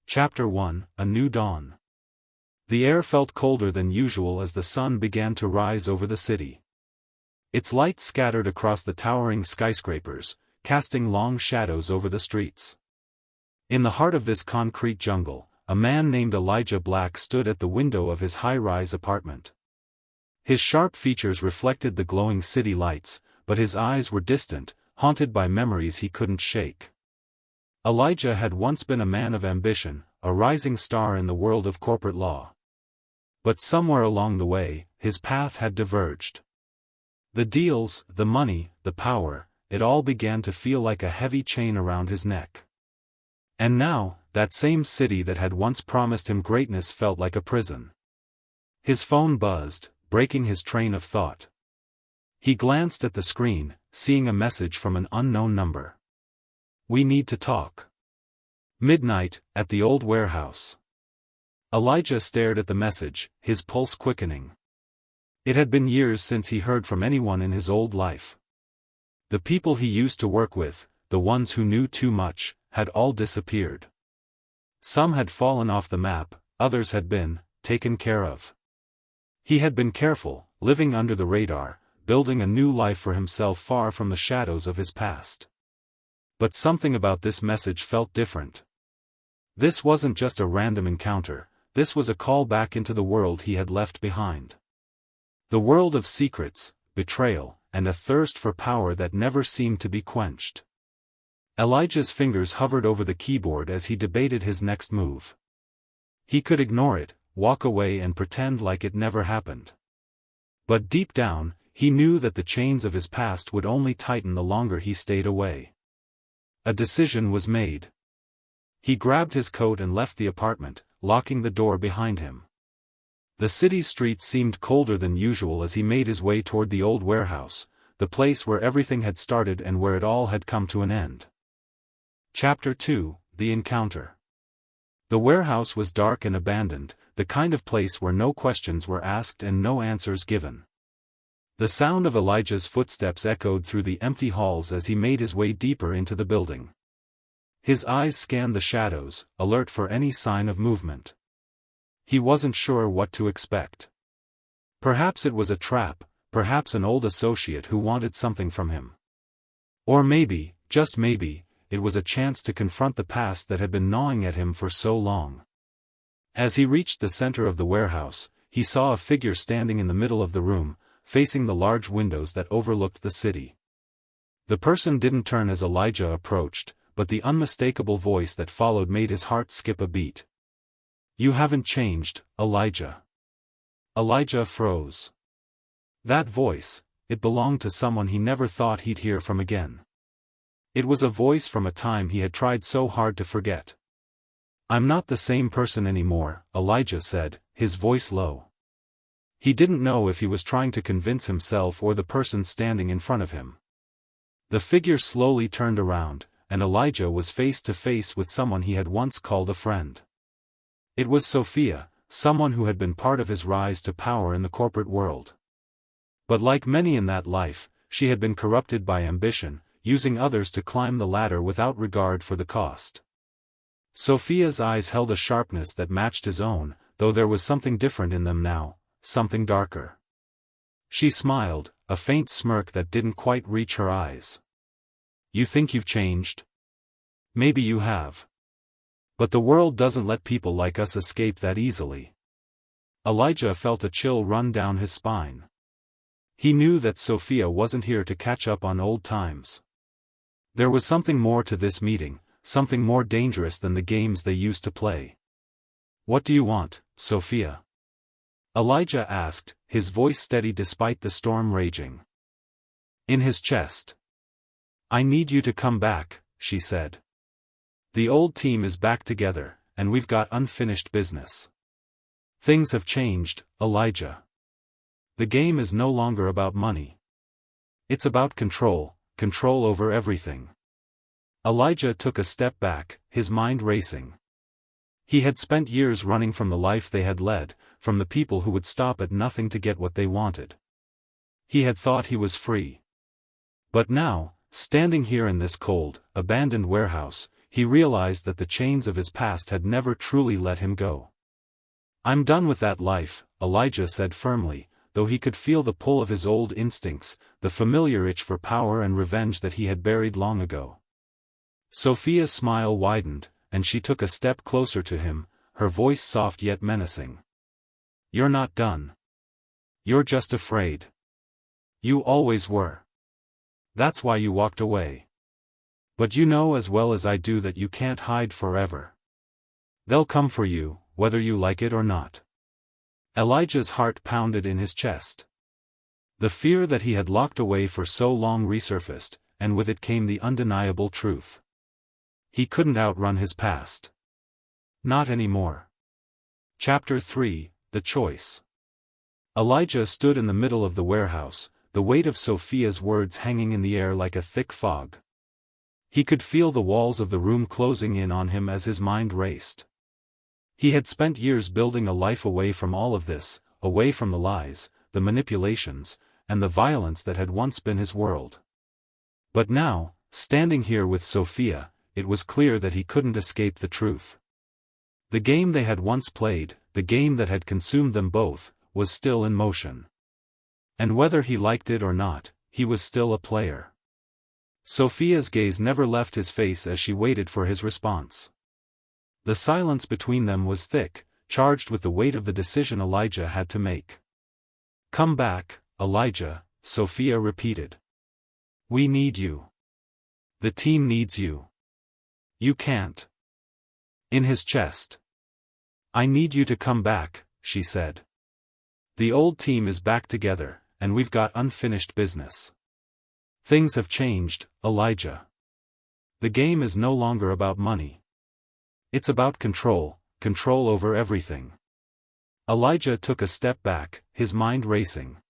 Chapter 1: A New Dawn. The air felt colder than usual as the sun began to rise over the city. Its light scattered across the towering skyscrapers, casting long shadows over the streets. In the heart of this concrete jungle, a man named Elijah Black stood at the window of his high-rise apartment. His sharp features reflected the glowing city lights, but his eyes were distant, haunted by memories he couldn't shake. Elijah had once been a man of ambition, a rising star in the world of corporate law. But somewhere along the way, his path had diverged. The deals, the money, the power, it all began to feel like a heavy chain around his neck. And now, that same city that had once promised him greatness felt like a prison. His phone buzzed, breaking his train of thought. He glanced at the screen, seeing a message from an unknown number. "We need to talk." Midnight, at the old warehouse. Elijah stared at the message, his pulse quickening. It had been years since he heard from anyone in his old life. The people he used to work with, the ones who knew too much, had all disappeared. Some had fallen off the map, others had been taken care of. He had been careful, living under the radar, building a new life for himself far from the shadows of his past. But something about this message felt different. This wasn't just a random encounter, this was a call back into the world he had left behind. The world of secrets, betrayal, and a thirst for power that never seemed to be quenched. Elijah's fingers hovered over the keyboard as he debated his next move. He could ignore it, walk away and pretend like it never happened. But deep down, he knew that the chains of his past would only tighten the longer he stayed away. A decision was made. He grabbed his coat and left the apartment, locking the door behind him. The city's streets seemed colder than usual as he made his way toward the old warehouse, the place where everything had started and where it all had come to an end. Chapter 2: The Encounter. The warehouse was dark and abandoned, the kind of place where no questions were asked and no answers given. The sound of Elijah's footsteps echoed through the empty halls as he made his way deeper into the building. His eyes scanned the shadows, alert for any sign of movement. He wasn't sure what to expect. Perhaps it was a trap, perhaps an old associate who wanted something from him. Or maybe, just maybe, it was a chance to confront the past that had been gnawing at him for so long. As he reached the center of the warehouse, he saw a figure standing in the middle of the room, facing the large windows that overlooked the city. The person didn't turn as Elijah approached, but the unmistakable voice that followed made his heart skip a beat. "You haven't changed, Elijah." Elijah froze. That voice, it belonged to someone he never thought he'd hear from again. It was a voice from a time he had tried so hard to forget. "I'm not the same person anymore," Elijah said, his voice low. He didn't know if he was trying to convince himself or the person standing in front of him. The figure slowly turned around, and Elijah was face to face with someone he had once called a friend. It was Sophia, someone who had been part of his rise to power in the corporate world. But like many in that life, she had been corrupted by ambition, using others to climb the ladder without regard for the cost. Sophia's eyes held a sharpness that matched his own, though there was something different in them now. Something darker. She smiled, a faint smirk that didn't quite reach her eyes. "You think you've changed? Maybe you have. But the world doesn't let people like us escape that easily." Elijah felt a chill run down his spine. He knew that Sophia wasn't here to catch up on old times. There was something more to this meeting, something more dangerous than the games they used to play. "What do you want, Sophia?" Elijah asked, his voice steady despite the storm raging. In his chest. "I need you to come back," she said. "The old team is back together, and we've got unfinished business." "Things have changed, Elijah. The game is no longer about money. It's about control over everything." Elijah took a step back, his mind racing. He had spent years running from the life they had led, from the people who would stop at nothing to get what they wanted. He had thought he was free. But now, standing here in this cold, abandoned warehouse, he realized that the chains of his past had never truly let him go. "I'm done with that life," Elijah said firmly, though he could feel the pull of his old instincts, the familiar itch for power and revenge that he had buried long ago. Sophia's smile widened, and she took a step closer to him, her voice soft yet menacing. "You're not done. You're just afraid. You always were. That's why you walked away. But you know as well as I do that you can't hide forever. They'll come for you, whether you like it or not." Elijah's heart pounded in his chest. The fear that he had locked away for so long resurfaced, and with it came the undeniable truth. He couldn't outrun his past. Not anymore. Chapter 3, The Choice. Elijah stood in the middle of the warehouse, the weight of Sophia's words hanging in the air like a thick fog. He could feel the walls of the room closing in on him as his mind raced. He had spent years building a life away from all of this, away from the lies, the manipulations, and the violence that had once been his world. But now, standing here with Sophia, it was clear that he couldn't escape the truth. The game they had once played, the game that had consumed them both, was still in motion. And whether he liked it or not, he was still a player. Sophia's gaze never left his face as she waited for his response. The silence between them was thick, charged with the weight of the decision Elijah had to make. "Come back, Elijah," Sophia repeated. "We need you. The team needs you. You can't." In his chest. "I need you to come back," she said. "The old team is back together, and we've got unfinished business. Things have changed, Elijah. The game is no longer about money. It's about control, control over everything." Elijah took a step back, his mind racing.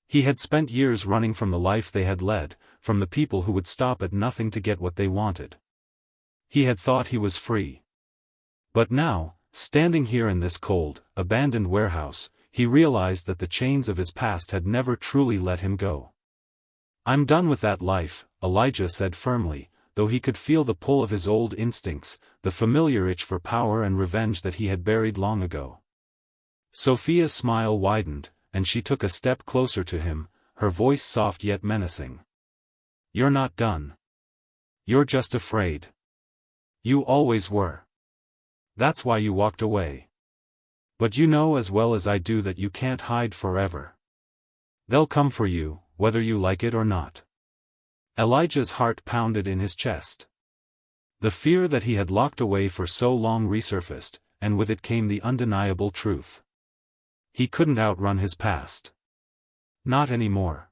He had spent years running from the life they had led, from the people who would stop at nothing to get what they wanted. He had thought he was free. But now, standing here in this cold, abandoned warehouse, he realized that the chains of his past had never truly let him go. "I'm done with that life," Elijah said firmly, though he could feel the pull of his old instincts, the familiar itch for power and revenge that he had buried long ago. Sophia's smile widened, and she took a step closer to him, her voice soft yet menacing. "You're not done. You're just afraid. You always were. That's why you walked away. But you know as well as I do that you can't hide forever. They'll come for you, whether you like it or not." Elijah's heart pounded in his chest. The fear that he had locked away for so long resurfaced, and with it came the undeniable truth. He couldn't outrun his past. Not anymore.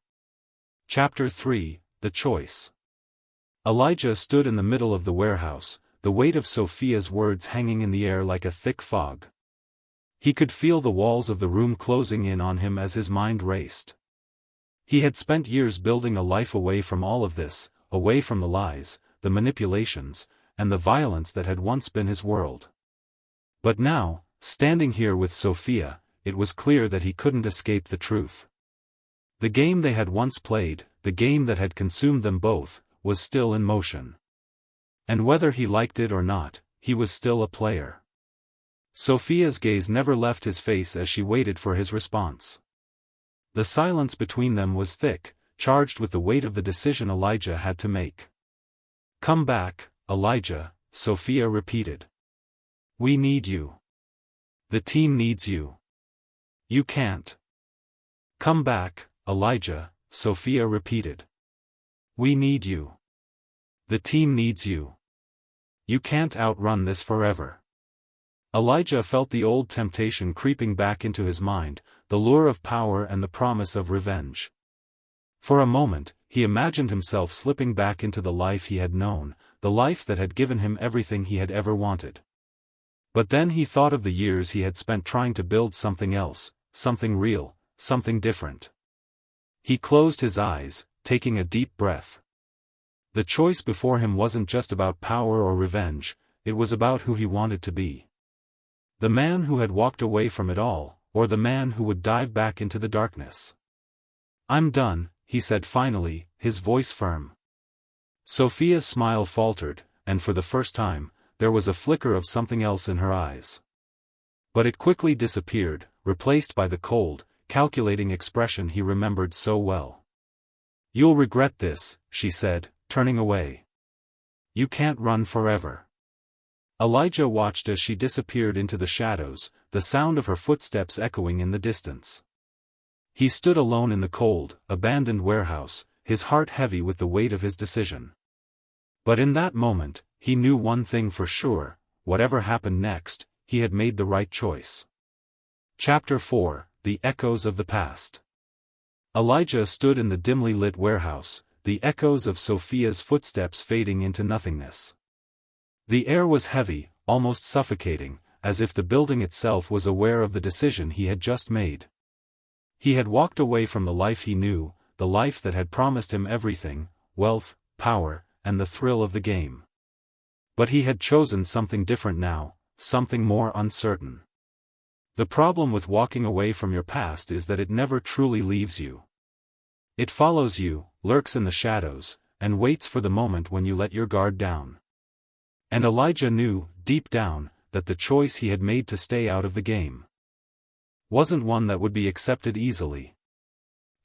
Chapter 3, The Choice. Elijah stood in the middle of the warehouse, the weight of Sophia's words hanging in the air like a thick fog. He could feel the walls of the room closing in on him as his mind raced. He had spent years building a life away from all of this, away from the lies, the manipulations, and the violence that had once been his world. But now, standing here with Sophia, it was clear that he couldn't escape the truth. The game they had once played, the game that had consumed them both, was still in motion. And whether he liked it or not, he was still a player. Sophia's gaze never left his face as she waited for his response. The silence between them was thick, charged with the weight of the decision Elijah had to make. "Come back, Elijah," Sophia repeated. "We need you. The team needs you. You can't." "Come back, Elijah," Sophia repeated. "We need you. The team needs you. You can't outrun this forever." Elijah felt the old temptation creeping back into his mind, the lure of power and the promise of revenge. For a moment, he imagined himself slipping back into the life he had known, the life that had given him everything he had ever wanted. But then he thought of the years he had spent trying to build something else, something real, something different. He closed his eyes, taking a deep breath. The choice before him wasn't just about power or revenge, it was about who he wanted to be. The man who had walked away from it all, or the man who would dive back into the darkness. "I'm done," he said finally, his voice firm. Sophia's smile faltered, and for the first time, there was a flicker of something else in her eyes. But it quickly disappeared, replaced by the cold, calculating expression he remembered so well. "You'll regret this," she said, turning away. "You can't run forever." Elijah watched as she disappeared into the shadows, the sound of her footsteps echoing in the distance. He stood alone in the cold, abandoned warehouse, his heart heavy with the weight of his decision. But in that moment, he knew one thing for sure: whatever happened next, he had made the right choice. Chapter 4: The Echoes of the Past. Elijah stood in the dimly lit warehouse, the echoes of Sophia's footsteps fading into nothingness. The air was heavy, almost suffocating, as if the building itself was aware of the decision he had just made. He had walked away from the life he knew, the life that had promised him everything: wealth, power, and the thrill of the game. But he had chosen something different now, something more uncertain. The problem with walking away from your past is that it never truly leaves you. It follows you, lurks in the shadows, and waits for the moment when you let your guard down. And Elijah knew, deep down, that the choice he had made to stay out of the game wasn't one that would be accepted easily.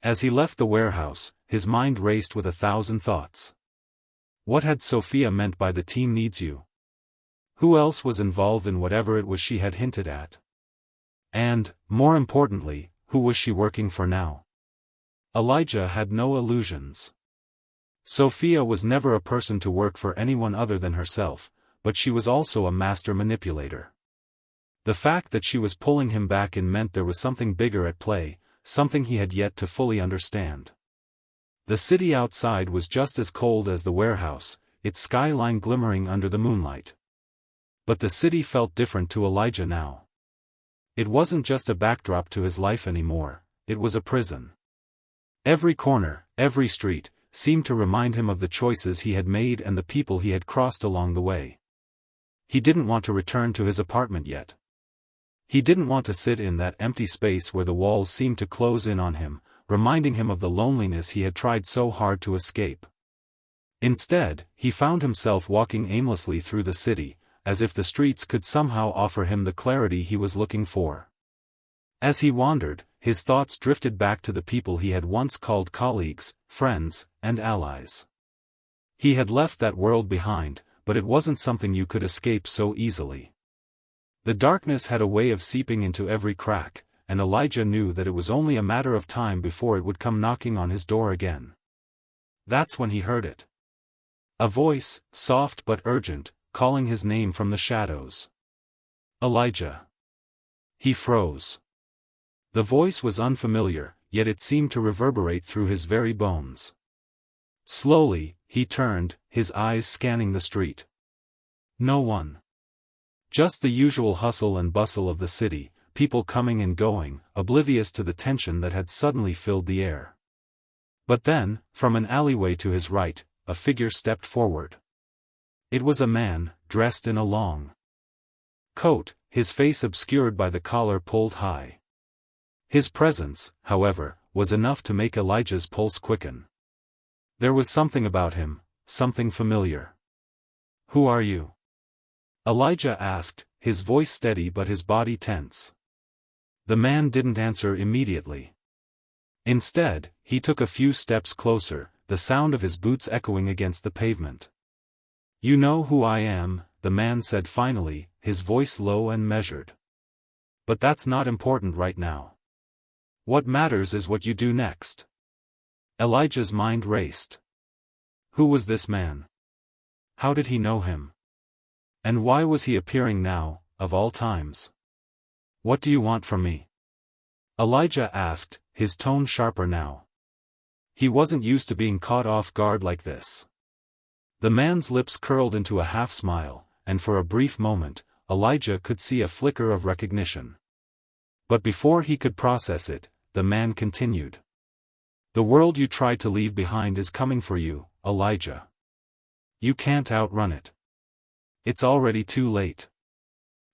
As he left the warehouse, his mind raced with 1,000 thoughts. What had Sophia meant by "the team needs you"? Who else was involved in whatever it was she had hinted at? And, more importantly, who was she working for now? Elijah had no illusions. Sophia was never a person to work for anyone other than herself, but she was also a master manipulator. The fact that she was pulling him back in meant there was something bigger at play, something he had yet to fully understand. The city outside was just as cold as the warehouse, its skyline glimmering under the moonlight. But the city felt different to Elijah now. It wasn't just a backdrop to his life anymore, it was a prison. Every corner, every street, seemed to remind him of the choices he had made and the people he had crossed along the way. He didn't want to return to his apartment yet. He didn't want to sit in that empty space where the walls seemed to close in on him, reminding him of the loneliness he had tried so hard to escape. Instead, he found himself walking aimlessly through the city, as if the streets could somehow offer him the clarity he was looking for. As he wandered, his thoughts drifted back to the people he had once called colleagues, friends, and allies. He had left that world behind, but it wasn't something you could escape so easily. The darkness had a way of seeping into every crack, and Elijah knew that it was only a matter of time before it would come knocking on his door again. That's when he heard it. A voice, soft but urgent, calling his name from the shadows. "Elijah." He froze. The voice was unfamiliar, yet it seemed to reverberate through his very bones. Slowly, he turned, his eyes scanning the street. No one. Just the usual hustle and bustle of the city, people coming and going, oblivious to the tension that had suddenly filled the air. But then, from an alleyway to his right, a figure stepped forward. It was a man, dressed in a long coat, his face obscured by the collar pulled high. His presence, however, was enough to make Elijah's pulse quicken. There was something about him, something familiar. "Who are you?" Elijah asked, his voice steady but his body tense. The man didn't answer immediately. Instead, he took a few steps closer, the sound of his boots echoing against the pavement. "You know who I am," the man said finally, his voice low and measured. "But that's not important right now. What matters is what you do next." Elijah's mind raced. Who was this man? How did he know him? And why was he appearing now, of all times? "What do you want from me?" Elijah asked, his tone sharper now. He wasn't used to being caught off guard like this. The man's lips curled into a half-smile, and for a brief moment, Elijah could see a flicker of recognition. But before he could process it, the man continued. "The world you tried to leave behind is coming for you, Elijah. You can't outrun it. It's already too late."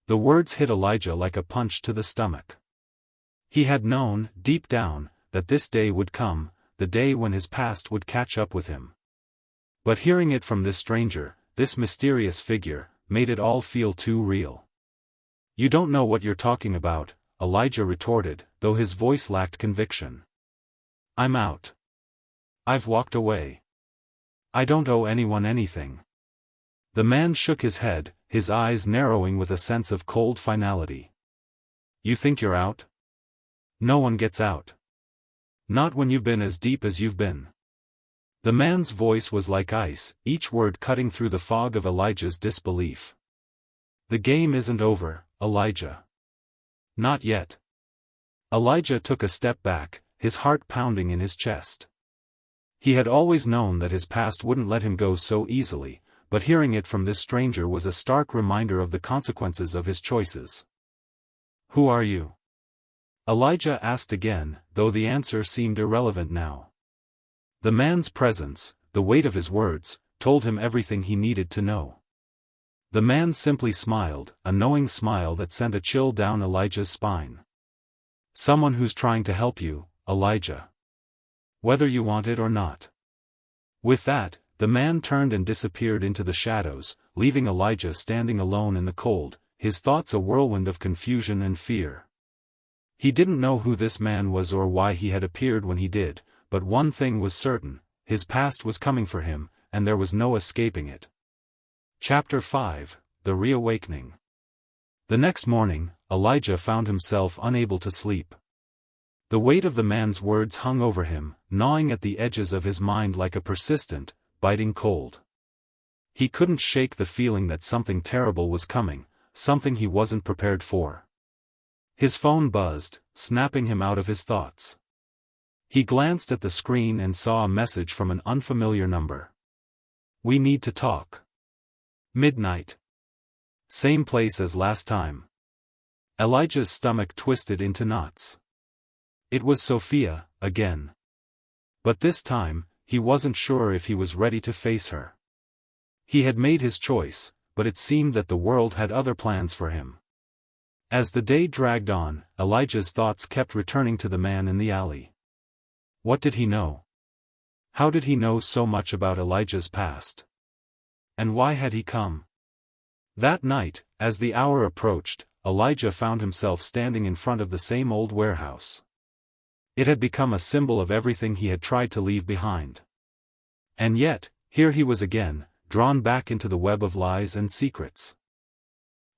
The words hit Elijah like a punch to the stomach. He had known, deep down, that this day would come, the day when his past would catch up with him. But hearing it from this stranger, this mysterious figure, made it all feel too real. "You don't know what you're talking about," Elijah retorted, though his voice lacked conviction. "I'm out. I've walked away. I don't owe anyone anything." The man shook his head, his eyes narrowing with a sense of cold finality. "You think you're out? No one gets out. Not when you've been as deep as you've been." The man's voice was like ice, each word cutting through the fog of Elijah's disbelief. "The game isn't over, Elijah. Not yet." Elijah took a step back, his heart pounding in his chest. He had always known that his past wouldn't let him go so easily, but hearing it from this stranger was a stark reminder of the consequences of his choices. "Who are you?" Elijah asked again, though the answer seemed irrelevant now. The man's presence, the weight of his words, told him everything he needed to know. The man simply smiled, a knowing smile that sent a chill down Elijah's spine. "Someone who's trying to help you, Elijah. Whether you want it or not." With that, the man turned and disappeared into the shadows, leaving Elijah standing alone in the cold, his thoughts a whirlwind of confusion and fear. He didn't know who this man was or why he had appeared when he did, but one thing was certain: his past was coming for him, and there was no escaping it. Chapter 5: The Reawakening. The next morning, Elijah found himself unable to sleep. The weight of the man's words hung over him, gnawing at the edges of his mind like a persistent, biting cold. He couldn't shake the feeling that something terrible was coming, something he wasn't prepared for. His phone buzzed, snapping him out of his thoughts. He glanced at the screen and saw a message from an unfamiliar number. "We need to talk. Midnight. Same place as last time." Elijah's stomach twisted into knots. It was Sophia, again. But this time, he wasn't sure if he was ready to face her. He had made his choice, but it seemed that the world had other plans for him. As the day dragged on, Elijah's thoughts kept returning to the man in the alley. What did he know? How did he know so much about Elijah's past? And why had he come? That night, as the hour approached, Elijah found himself standing in front of the same old warehouse. It had become a symbol of everything he had tried to leave behind. And yet, here he was again, drawn back into the web of lies and secrets.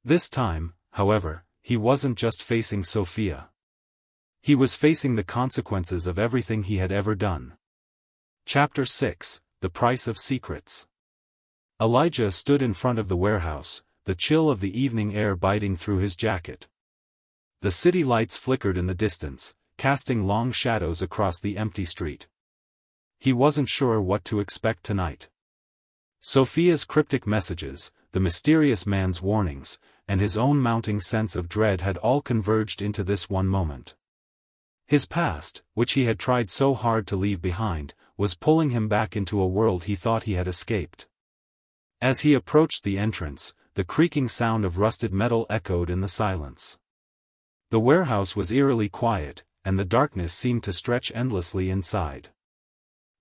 This time, however, he wasn't just facing Sophia. He was facing the consequences of everything he had ever done. Chapter 6: The Price of Secrets. Elijah stood in front of the warehouse, the chill of the evening air biting through his jacket. The city lights flickered in the distance, casting long shadows across the empty street. He wasn't sure what to expect tonight. Sophia's cryptic messages, the mysterious man's warnings, and his own mounting sense of dread had all converged into this one moment. His past, which he had tried so hard to leave behind, was pulling him back into a world he thought he had escaped. As he approached the entrance, the creaking sound of rusted metal echoed in the silence. The warehouse was eerily quiet, and the darkness seemed to stretch endlessly inside.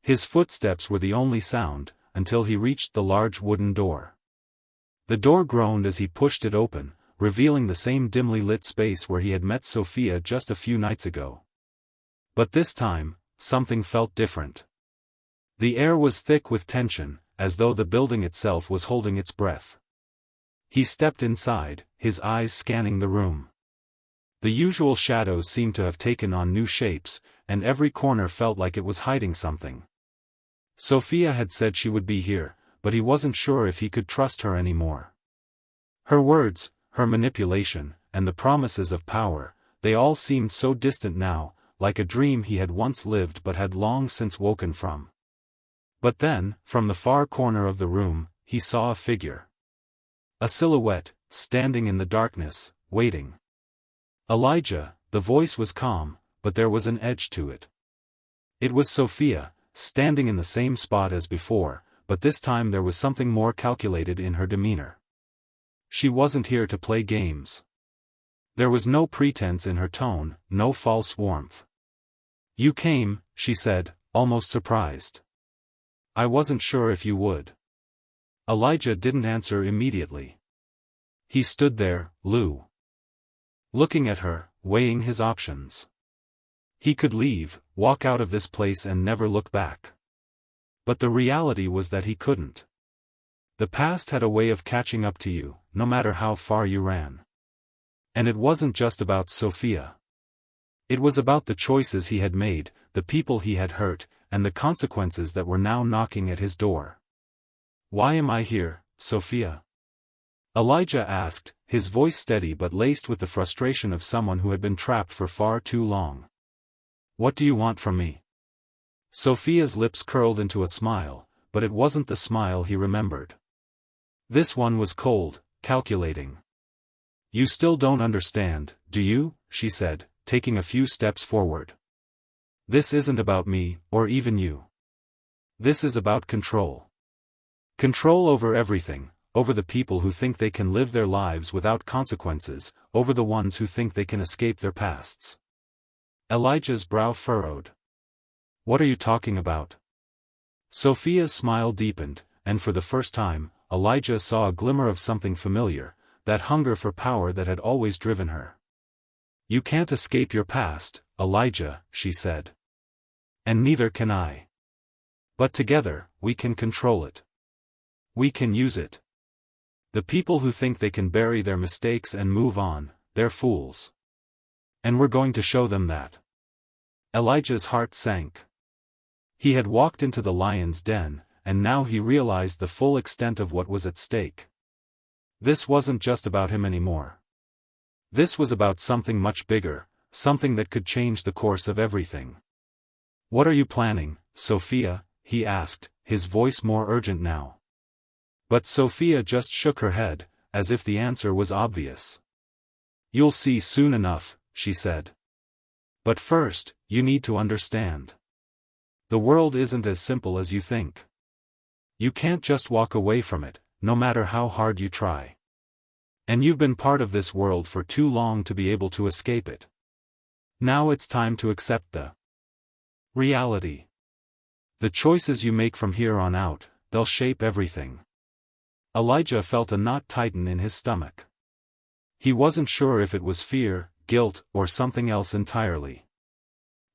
His footsteps were the only sound, until he reached the large wooden door. The door groaned as he pushed it open, revealing the same dimly lit space where he had met Sophia just a few nights ago. But this time, something felt different. The air was thick with tension, as though the building itself was holding its breath. He stepped inside, his eyes scanning the room. The usual shadows seemed to have taken on new shapes, and every corner felt like it was hiding something. Sophia had said she would be here, but he wasn't sure if he could trust her anymore. Her words, her manipulation, and the promises of power, they all seemed so distant now, like a dream he had once lived but had long since woken from. But then, from the far corner of the room, he saw a figure. A silhouette, standing in the darkness, waiting. Elijah. The voice was calm, but there was an edge to it. It was Sophia, standing in the same spot as before, but this time there was something more calculated in her demeanor. She wasn't here to play games. There was no pretense in her tone, no false warmth. "You came," she said, almost surprised. "I wasn't sure if you would." Elijah didn't answer immediately. He stood there, looking at her, weighing his options. He could leave, walk out of this place and never look back. But the reality was that he couldn't. The past had a way of catching up to you, no matter how far you ran. And it wasn't just about Sophia. It was about the choices he had made, the people he had hurt, and the consequences that were now knocking at his door. "Why am I here, Sophia?" Elijah asked, his voice steady but laced with the frustration of someone who had been trapped for far too long. "What do you want from me?" Sophia's lips curled into a smile, but it wasn't the smile he remembered. This one was cold, calculating. "You still don't understand, do you?" she said, taking a few steps forward. "This isn't about me, or even you. This is about control. Control over everything, over the people who think they can live their lives without consequences, over the ones who think they can escape their pasts." Elijah's brow furrowed. "What are you talking about?" Sophia's smile deepened, and for the first time, Elijah saw a glimmer of something familiar, that hunger for power that had always driven her. "You can't escape your past, Elijah," she said. "And neither can I. But together, we can control it. We can use it. The people who think they can bury their mistakes and move on, they're fools. And we're going to show them that." Elijah's heart sank. He had walked into the lion's den, and now he realized the full extent of what was at stake. This wasn't just about him anymore. This was about something much bigger, something that could change the course of everything. "What are you planning, Sophia?" he asked, his voice more urgent now. But Sophia just shook her head, as if the answer was obvious. "You'll see soon enough," she said. "But first, you need to understand. The world isn't as simple as you think. You can't just walk away from it, no matter how hard you try. And you've been part of this world for too long to be able to escape it. Now it's time to accept the reality. The choices you make from here on out, they'll shape everything." Elijah felt a knot tighten in his stomach. He wasn't sure if it was fear, guilt, or something else entirely.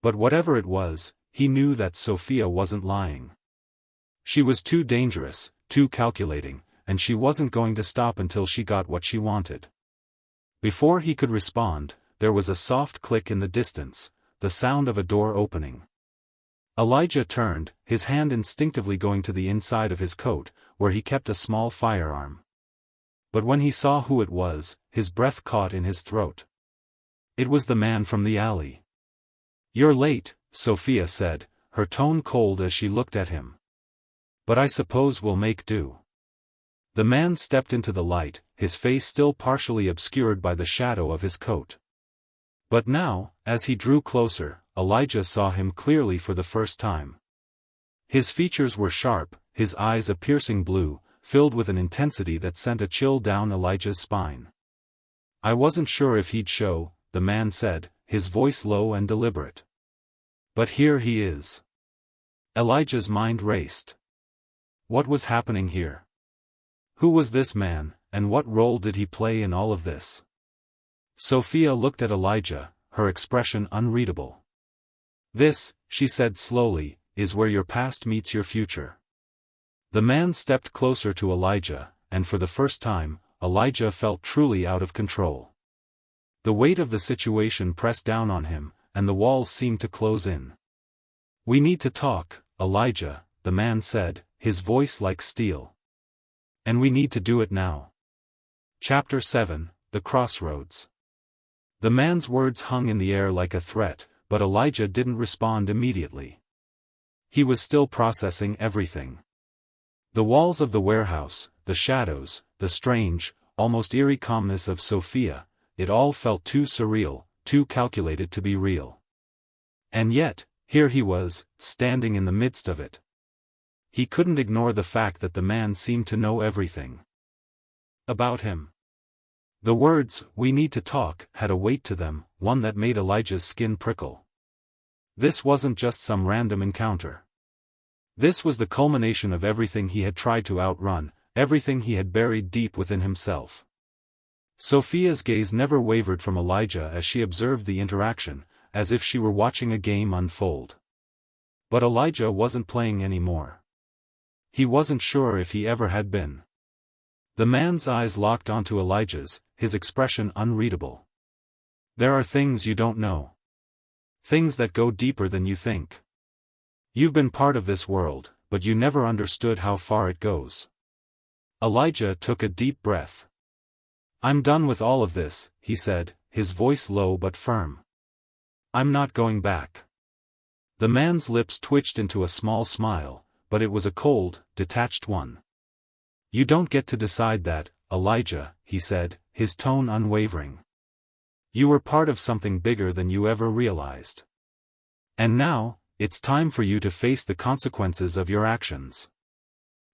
But whatever it was, he knew that Sophia wasn't lying. She was too dangerous, too calculating, and she wasn't going to stop until she got what she wanted. Before he could respond, there was a soft click in the distance, the sound of a door opening. Elijah turned, his hand instinctively going to the inside of his coat, where he kept a small firearm. But when he saw who it was, his breath caught in his throat. It was the man from the alley. "You're late," Sophia said, her tone cold as she looked at him. "But I suppose we'll make do." The man stepped into the light, his face still partially obscured by the shadow of his coat. But now, as he drew closer, Elijah saw him clearly for the first time. His features were sharp, his eyes a piercing blue, filled with an intensity that sent a chill down Elijah's spine. "I wasn't sure if he'd show," the man said, his voice low and deliberate. "But here he is." Elijah's mind raced. What was happening here? Who was this man, and what role did he play in all of this? Sophia looked at Elijah, her expression unreadable. "This," she said slowly, "is where your past meets your future." The man stepped closer to Elijah, and for the first time, Elijah felt truly out of control. The weight of the situation pressed down on him, and the walls seemed to close in. "We need to talk, Elijah," the man said, his voice like steel. "And we need to do it now." Chapter 7, The Crossroads. The man's words hung in the air like a threat, but Elijah didn't respond immediately. He was still processing everything. The walls of the warehouse, the shadows, the strange, almost eerie calmness of Sophia, it all felt too surreal, too calculated to be real. And yet, here he was, standing in the midst of it. He couldn't ignore the fact that the man seemed to know everything about him. The words, "we need to talk," had a weight to them, one that made Elijah's skin prickle. This wasn't just some random encounter. This was the culmination of everything he had tried to outrun, everything he had buried deep within himself. Sophia's gaze never wavered from Elijah as she observed the interaction, as if she were watching a game unfold. But Elijah wasn't playing anymore. He wasn't sure if he ever had been. The man's eyes locked onto Elijah's, his expression unreadable. There are things you don't know. Things that go deeper than you think. You've been part of this world, but you never understood how far it goes. Elijah took a deep breath. I'm done with all of this, he said, his voice low but firm. I'm not going back. The man's lips twitched into a small smile, but it was a cold, detached one. You don't get to decide that, Elijah, he said, his tone unwavering. You were part of something bigger than you ever realized. And now, it's time for you to face the consequences of your actions.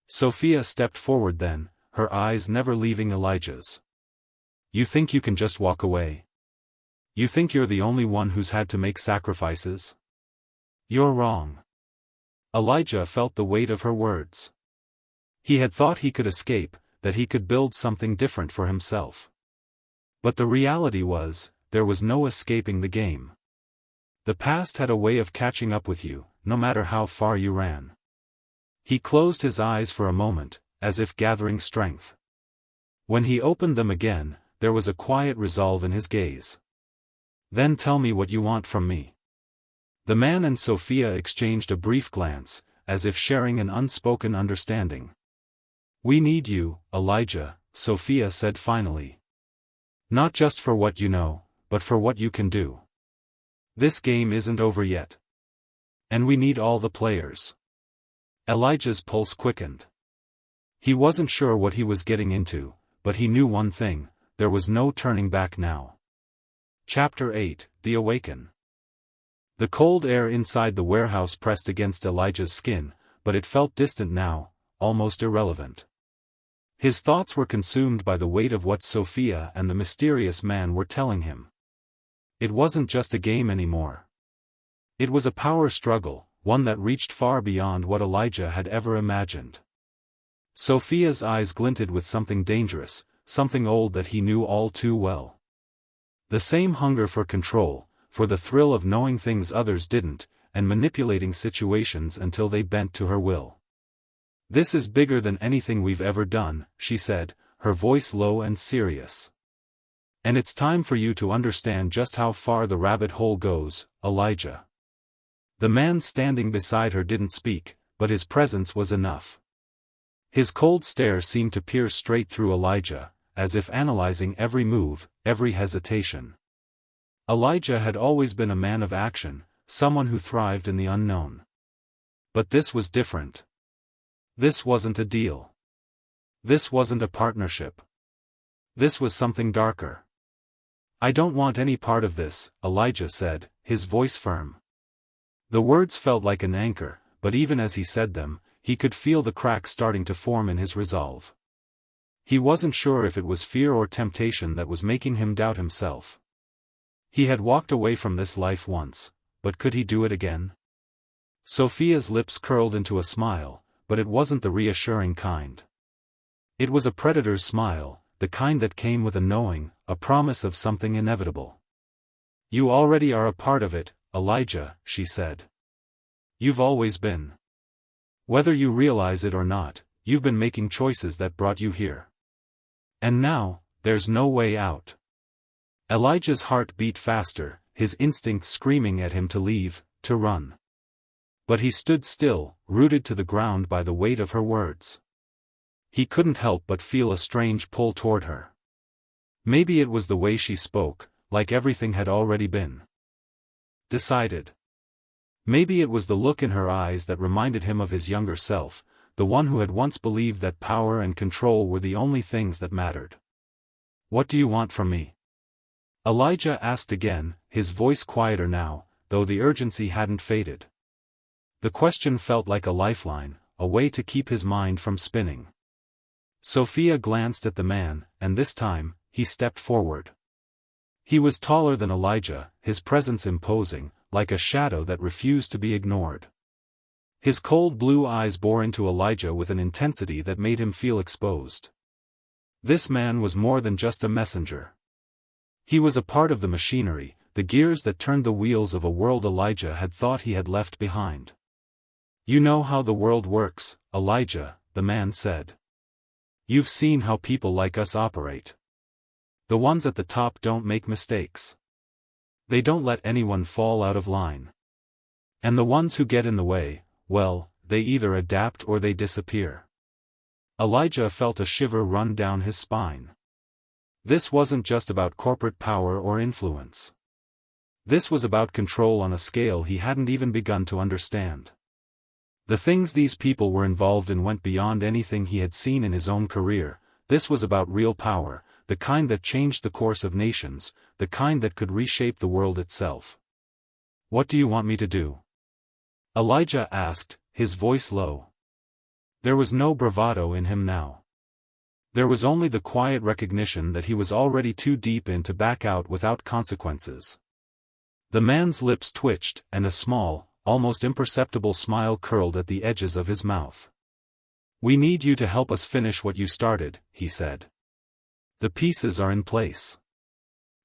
Sophia stepped forward then, her eyes never leaving Elijah's. You think you can just walk away? You think you're the only one who's had to make sacrifices? You're wrong. Elijah felt the weight of her words. He had thought he could escape, that he could build something different for himself. But the reality was, there was no escaping the game. The past had a way of catching up with you, no matter how far you ran. He closed his eyes for a moment, as if gathering strength. When he opened them again, there was a quiet resolve in his gaze. Then tell me what you want from me. The man and Sophia exchanged a brief glance, as if sharing an unspoken understanding. We need you, Elijah, Sophia said finally. Not just for what you know, but for what you can do. This game isn't over yet. And we need all the players. Elijah's pulse quickened. He wasn't sure what he was getting into, but he knew one thing, there was no turning back now. Chapter 8, The Awaken. The cold air inside the warehouse pressed against Elijah's skin, but it felt distant now, almost irrelevant. His thoughts were consumed by the weight of what Sophia and the mysterious man were telling him. It wasn't just a game anymore. It was a power struggle, one that reached far beyond what Elijah had ever imagined. Sophia's eyes glinted with something dangerous, something old that he knew all too well. The same hunger for control, for the thrill of knowing things others didn't, and manipulating situations until they bent to her will. This is bigger than anything we've ever done, she said, her voice low and serious. And it's time for you to understand just how far the rabbit hole goes, Elijah. The man standing beside her didn't speak, but his presence was enough. His cold stare seemed to pierce straight through Elijah, as if analyzing every move, every hesitation. Elijah had always been a man of action, someone who thrived in the unknown. But this was different. This wasn't a deal. This wasn't a partnership. This was something darker. I don't want any part of this, Elijah said, his voice firm. The words felt like an anchor, but even as he said them, he could feel the cracks starting to form in his resolve. He wasn't sure if it was fear or temptation that was making him doubt himself. He had walked away from this life once, but could he do it again? Sophia's lips curled into a smile, but it wasn't the reassuring kind. It was a predator's smile, the kind that came with a knowing, a promise of something inevitable. You already are a part of it, Elijah, she said. You've always been. Whether you realize it or not, you've been making choices that brought you here. And now, there's no way out. Elijah's heart beat faster, his instincts screaming at him to leave, to run. But he stood still, rooted to the ground by the weight of her words. He couldn't help but feel a strange pull toward her. Maybe it was the way she spoke, like everything had already been decided. Maybe it was the look in her eyes that reminded him of his younger self, the one who had once believed that power and control were the only things that mattered. What do you want from me? Elijah asked again, his voice quieter now, though the urgency hadn't faded. The question felt like a lifeline, a way to keep his mind from spinning. Sophia glanced at the man, and this time, he stepped forward. He was taller than Elijah, his presence imposing, like a shadow that refused to be ignored. His cold blue eyes bore into Elijah with an intensity that made him feel exposed. This man was more than just a messenger. He was a part of the machinery, the gears that turned the wheels of a world Elijah had thought he had left behind. "You know how the world works, Elijah," the man said. "You've seen how people like us operate. The ones at the top don't make mistakes. They don't let anyone fall out of line. And the ones who get in the way, well, they either adapt or they disappear." Elijah felt a shiver run down his spine. This wasn't just about corporate power or influence. This was about control on a scale he hadn't even begun to understand. The things these people were involved in went beyond anything he had seen in his own career. This was about real power, the kind that changed the course of nations, the kind that could reshape the world itself. "What do you want me to do?" Elijah asked, his voice low. There was no bravado in him now. There was only the quiet recognition that he was already too deep in to back out without consequences. The man's lips twitched, and a small, almost imperceptible smile curled at the edges of his mouth. "We need you to help us finish what you started," he said. "The pieces are in place.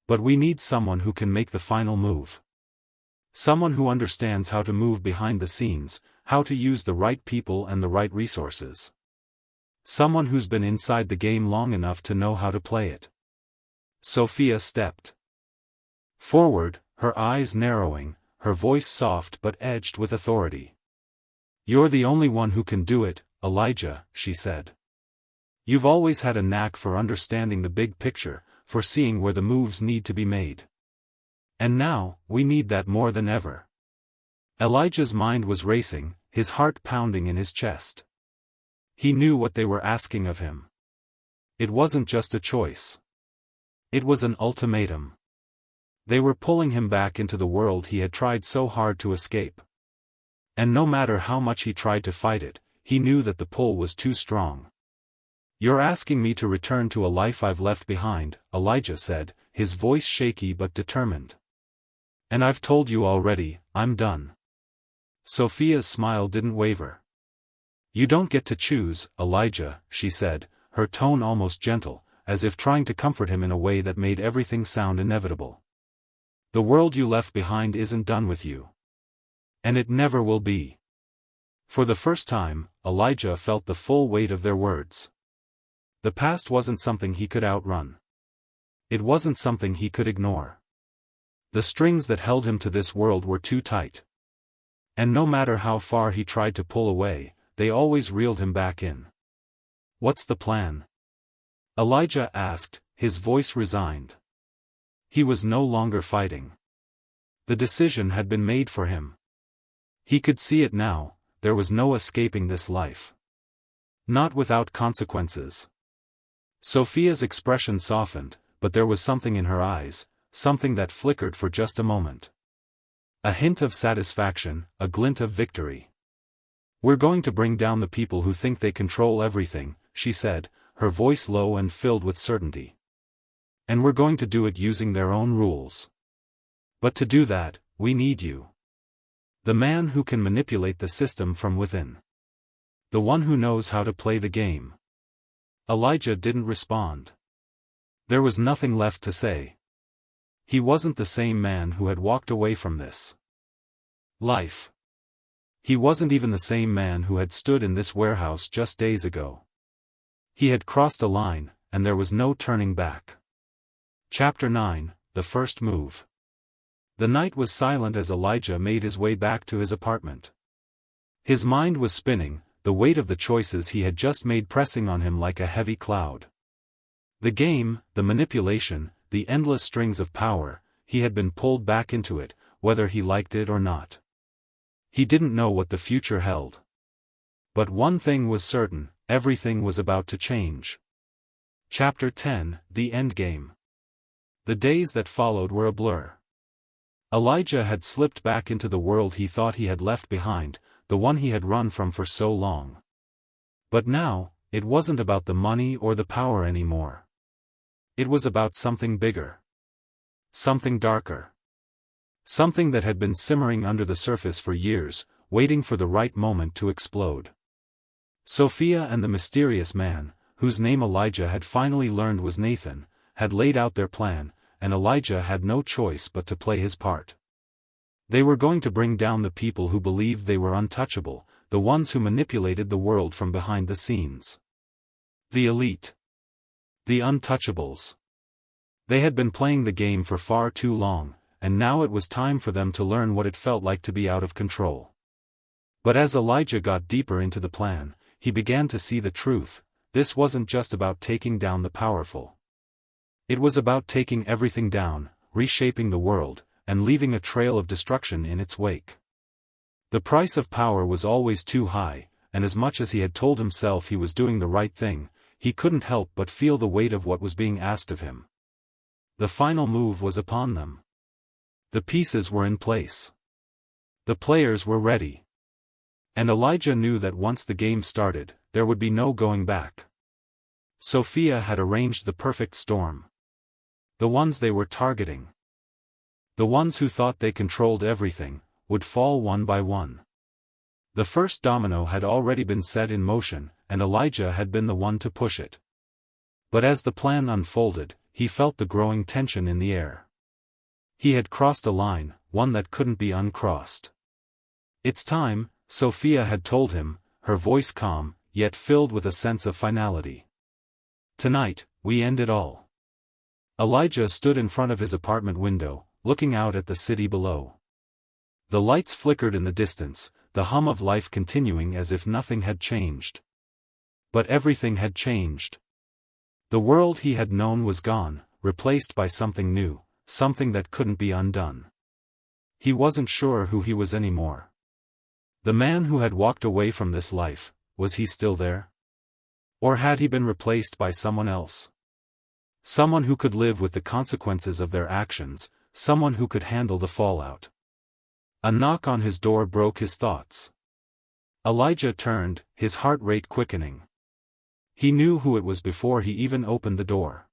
But we need someone who can make the final move. Someone who understands how to move behind the scenes, how to use the right people and the right resources. Someone who's been inside the game long enough to know how to play it." Sophia stepped forward, her eyes narrowing, her voice soft but edged with authority. "You're the only one who can do it, Elijah," she said. "You've always had a knack for understanding the big picture, for seeing where the moves need to be made. And now, we need that more than ever." Elijah's mind was racing, his heart pounding in his chest. He knew what they were asking of him. It wasn't just a choice. It was an ultimatum. They were pulling him back into the world he had tried so hard to escape. And no matter how much he tried to fight it, he knew that the pull was too strong. "You're asking me to return to a life I've left behind," Elijah said, his voice shaky but determined. "And I've told you already, I'm done." Sophia's smile didn't waver. "You don't get to choose, Elijah," she said, her tone almost gentle, as if trying to comfort him in a way that made everything sound inevitable. "The world you left behind isn't done with you. And it never will be." For the first time, Elijah felt the full weight of their words. The past wasn't something he could outrun. It wasn't something he could ignore. The strings that held him to this world were too tight. And no matter how far he tried to pull away, they always reeled him back in. "What's the plan?" Elijah asked, his voice resigned. He was no longer fighting. The decision had been made for him. He could see it now, there was no escaping this life. Not without consequences. Sophia's expression softened, but there was something in her eyes, something that flickered for just a moment. A hint of satisfaction, a glint of victory. "We're going to bring down the people who think they control everything," she said, her voice low and filled with certainty. "And we're going to do it using their own rules. But to do that, we need you. The man who can manipulate the system from within. The one who knows how to play the game." Elijah didn't respond. There was nothing left to say. He wasn't the same man who had walked away from this life. He wasn't even the same man who had stood in this warehouse just days ago. He had crossed a line, and there was no turning back. Chapter 9, The First Move. The night was silent as Elijah made his way back to his apartment. His mind was spinning, the weight of the choices he had just made pressing on him like a heavy cloud. The game, the manipulation, the endless strings of power, he had been pulled back into it, whether he liked it or not. He didn't know what the future held. But one thing was certain, everything was about to change. Chapter 10, The Endgame. The days that followed were a blur. Elijah had slipped back into the world he thought he had left behind, the one he had run from for so long. But now, it wasn't about the money or the power anymore. It was about something bigger. Something darker. Something that had been simmering under the surface for years, waiting for the right moment to explode. Sophia and the mysterious man, whose name Elijah had finally learned was Nathan, had laid out their plan, and Elijah had no choice but to play his part. They were going to bring down the people who believed they were untouchable, the ones who manipulated the world from behind the scenes. The elite. The untouchables. They had been playing the game for far too long, and now it was time for them to learn what it felt like to be out of control. But as Elijah got deeper into the plan, he began to see the truth. This wasn't just about taking down the powerful. It was about taking everything down, reshaping the world, and leaving a trail of destruction in its wake. The price of power was always too high, and as much as he had told himself he was doing the right thing, he couldn't help but feel the weight of what was being asked of him. The final move was upon them. The pieces were in place. The players were ready. And Elijah knew that once the game started, there would be no going back. Sophia had arranged the perfect storm. The ones they were targeting, the ones who thought they controlled everything, would fall one by one. The first domino had already been set in motion, and Elijah had been the one to push it. But as the plan unfolded, he felt the growing tension in the air. He had crossed a line, one that couldn't be uncrossed. "It's time," Sophia had told him, her voice calm, yet filled with a sense of finality. "Tonight, we end it all." Elijah stood in front of his apartment window, looking out at the city below. The lights flickered in the distance, the hum of life continuing as if nothing had changed. But everything had changed. The world he had known was gone, replaced by something new, something that couldn't be undone. He wasn't sure who he was anymore. The man who had walked away from this life, was he still there? Or had he been replaced by someone else? Someone who could live with the consequences of their actions, someone who could handle the fallout. A knock on his door broke his thoughts. Elijah turned, his heart rate quickening. He knew who it was before he even opened the door.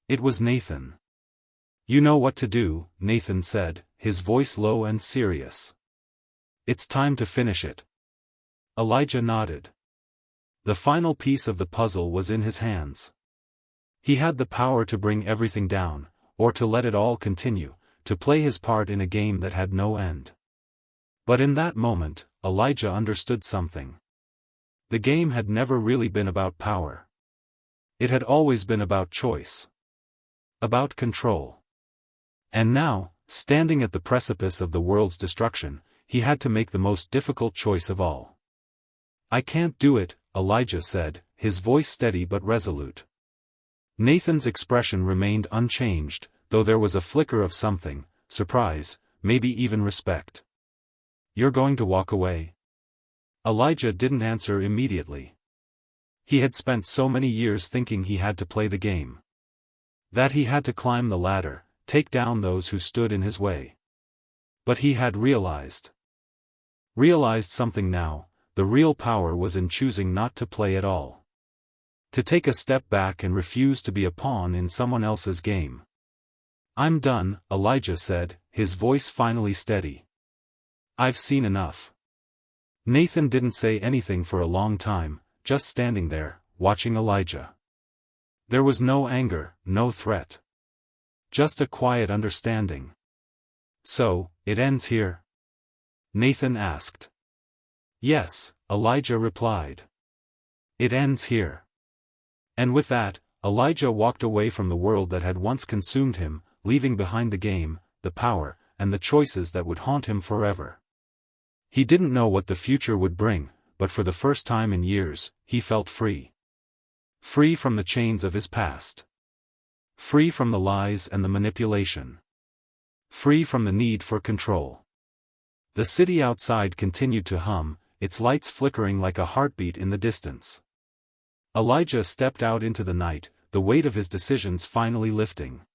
It was Nathan. "You know what to do," Nathan said, his voice low and serious. "It's time to finish it." Elijah nodded. The final piece of the puzzle was in his hands. He had the power to bring everything down, or to let it all continue, to play his part in a game that had no end. But in that moment, Elijah understood something. The game had never really been about power. It had always been about choice. About control. And now, standing at the precipice of the world's destruction, he had to make the most difficult choice of all. "I can't do it," Elijah said, his voice steady but resolute. Nathan's expression remained unchanged, though there was a flicker of something, surprise, maybe even respect. "You're going to walk away?" Elijah didn't answer immediately. He had spent so many years thinking he had to play the game. That he had to climb the ladder, take down those who stood in his way. But he had realized something now. The real power was in choosing not to play at all. To take a step back and refuse to be a pawn in someone else's game. "I'm done," Elijah said, his voice finally steady. "I've seen enough." Nathan didn't say anything for a long time, just standing there, watching Elijah. There was no anger, no threat. Just a quiet understanding. "So, it ends here?" Nathan asked. "Yes," Elijah replied. "It ends here." And with that, Elijah walked away from the world that had once consumed him, leaving behind the game, the power, and the choices that would haunt him forever. He didn't know what the future would bring, but for the first time in years, he felt free. Free from the chains of his past. Free from the lies and the manipulation. Free from the need for control. The city outside continued to hum, its lights flickering like a heartbeat in the distance. Elijah stepped out into the night, the weight of his decisions finally lifting.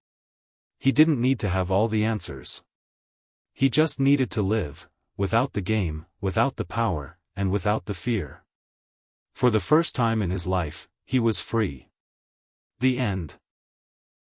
He didn't need to have all the answers. He just needed to live, without the game, without the power, and without the fear. For the first time in his life, he was free. The end.